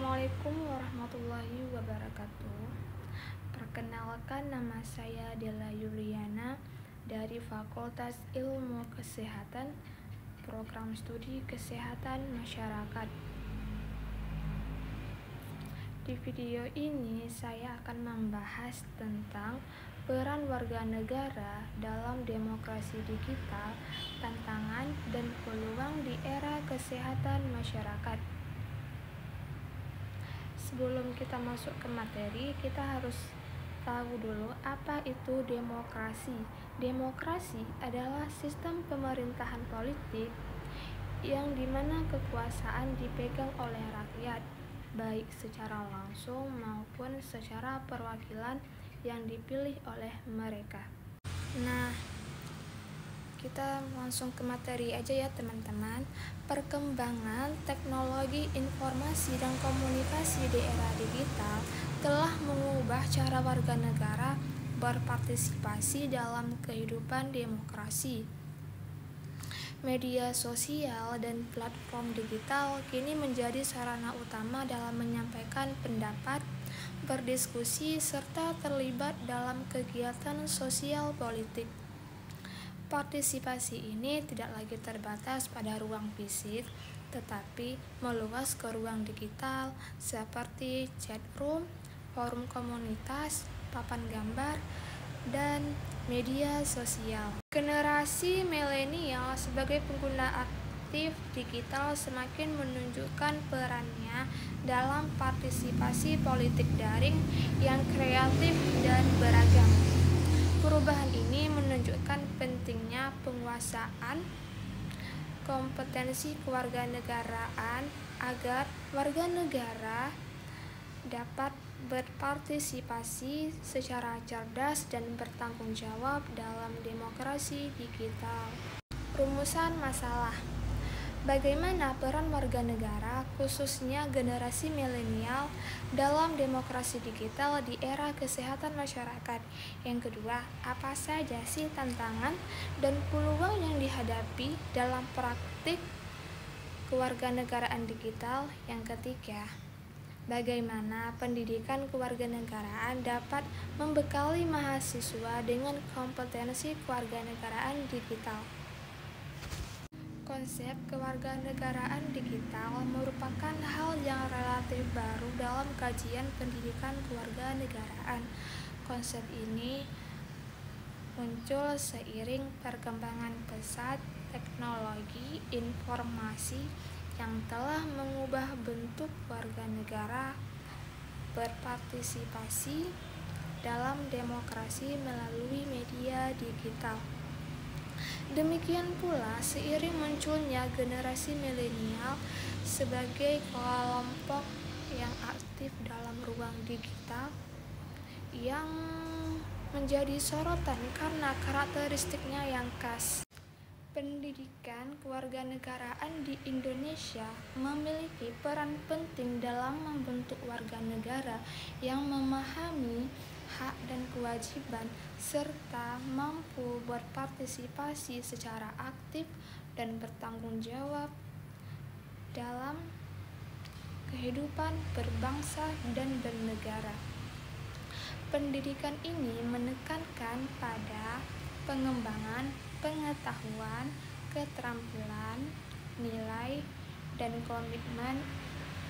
Assalamualaikum warahmatullahi wabarakatuh. Perkenalkan, nama saya Della Yuliana dari Fakultas Ilmu Kesehatan, Program Studi Kesehatan Masyarakat. Di video ini saya akan membahas tentang peran warga negara dalam demokrasi digital, tantangan dan peluang di era kesehatan masyarakat. Sebelum kita masuk ke materi, kita harus tahu dulu apa itu demokrasi. Demokrasi adalah sistem pemerintahan politik yang dimana kekuasaan dipegang oleh rakyat, baik secara langsung maupun secara perwakilan yang dipilih oleh mereka. Nah, kita langsung ke materi aja ya teman-teman. Perkembangan teknologi informasi dan komunikasi di era digital telah mengubah cara warga negara berpartisipasi dalam kehidupan demokrasi. Media sosial dan platform digital kini menjadi sarana utama dalam menyampaikan pendapat, berdiskusi, serta terlibat dalam kegiatan sosial politik. Partisipasi ini tidak lagi terbatas pada ruang fisik, tetapi meluas ke ruang digital seperti chat room, forum komunitas, papan gambar, dan media sosial. Generasi milenial sebagai pengguna aktif digital semakin menunjukkan perannya dalam partisipasi politik daring yang kreatif dan beragam. Perubahan ini menunjukkan pentingnya penguasaan kompetensi kewarganegaraan agar warga negara dapat berpartisipasi secara cerdas dan bertanggung jawab dalam demokrasi digital. Rumusan masalah. Bagaimana peran warga negara, khususnya generasi milenial, dalam demokrasi digital di era kesehatan masyarakat? Yang kedua, apa saja sih tantangan dan peluang yang dihadapi dalam praktik kewarganegaraan digital? Yang ketiga, bagaimana pendidikan kewarganegaraan dapat membekali mahasiswa dengan kompetensi kewarganegaraan digital? Konsep kewarganegaraan digital merupakan hal yang relatif baru dalam kajian pendidikan kewarganegaraan. Konsep ini muncul seiring perkembangan pesat teknologi informasi yang telah mengubah bentuk warga negara berpartisipasi dalam demokrasi melalui media digital. Demikian pula, seiring munculnya generasi milenial sebagai kelompok yang aktif dalam ruang digital yang menjadi sorotan karena karakteristiknya yang khas. Pendidikan kewarganegaraan di Indonesia memiliki peran penting dalam membentuk warga negara yang memahami hak dan kewajiban serta mampu berpartisipasi secara aktif dan bertanggung jawab dalam kehidupan berbangsa dan bernegara. Pendidikan ini menekankan pada pengembangan pengetahuan, keterampilan, nilai, dan komitmen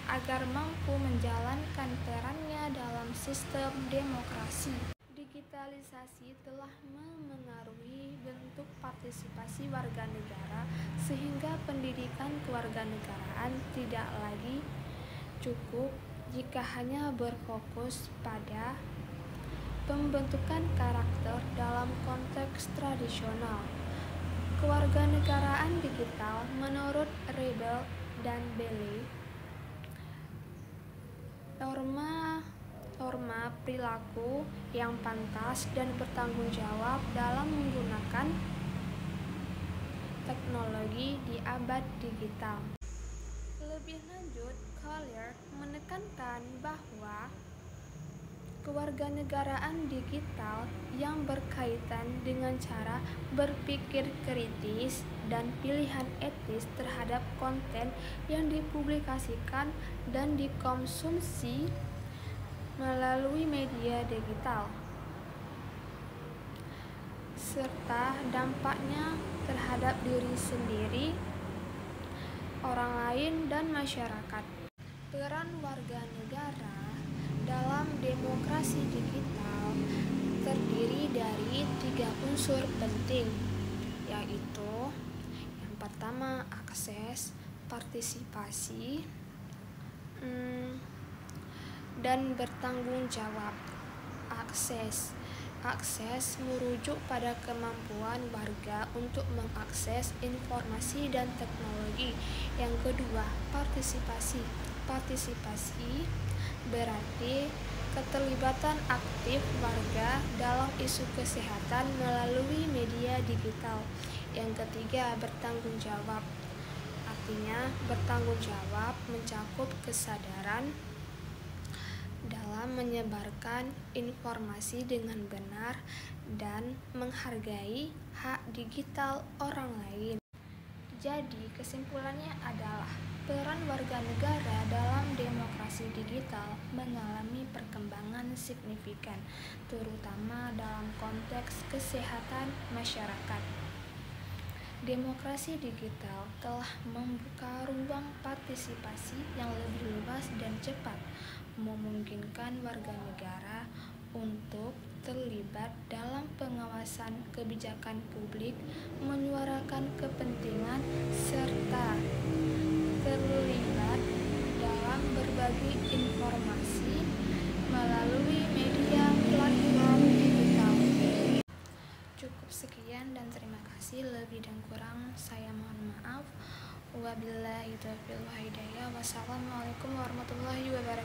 agar mampu menjalankan perannya dalam sistem demokrasi. Digitalisasi telah memengaruhi bentuk partisipasi warga negara sehingga pendidikan kewarganegaraan tidak lagi cukup jika hanya berfokus pada pembentukan karakter dalam konteks tradisional. Kewarganegaraan digital menurut Rebel dan Bailey, norma perilaku yang pantas dan bertanggung jawab dalam menggunakan teknologi di abad digital. Lebih lanjut, Collier menekankan bahwa kewarganegaraan digital yang berkaitan dengan cara berpikir kritis dan pilihan etis terhadap konten yang dipublikasikan dan dikonsumsi melalui media digital, serta dampaknya terhadap diri sendiri, orang lain, dan masyarakat. Peran warga negara dalam demokrasi digital terdiri dari 3 unsur penting, yaitu yang pertama akses, partisipasi, dan bertanggung jawab. Akses merujuk pada kemampuan warga untuk mengakses informasi dan teknologi. Yang kedua, partisipasi. Partisipasi berarti keterlibatan aktif warga dalam isu kesehatan melalui media digital. Yang ketiga, bertanggung jawab. Artinya, bertanggung jawab mencakup kesadaran dalam menyebarkan informasi dengan benar dan menghargai hak digital orang lain. Jadi, kesimpulannya adalah peran warga negara dalam demokrasi digital mengalami perkembangan signifikan, terutama dalam konteks kesehatan masyarakat. Demokrasi digital telah membuka ruang partisipasi yang lebih luas dan cepat, memungkinkan warga negara untuk terlibat dalam pengawasan kebijakan publik, menyuarakan kepentingan, serta terlibat dalam berbagi informasi melalui media platform digital. Cukup sekian dan terima kasih. Lebih dan kurang saya mohon maaf. Wabillahi taufiq wal hidayah. Wassalamualaikum warahmatullahi wabarakatuh.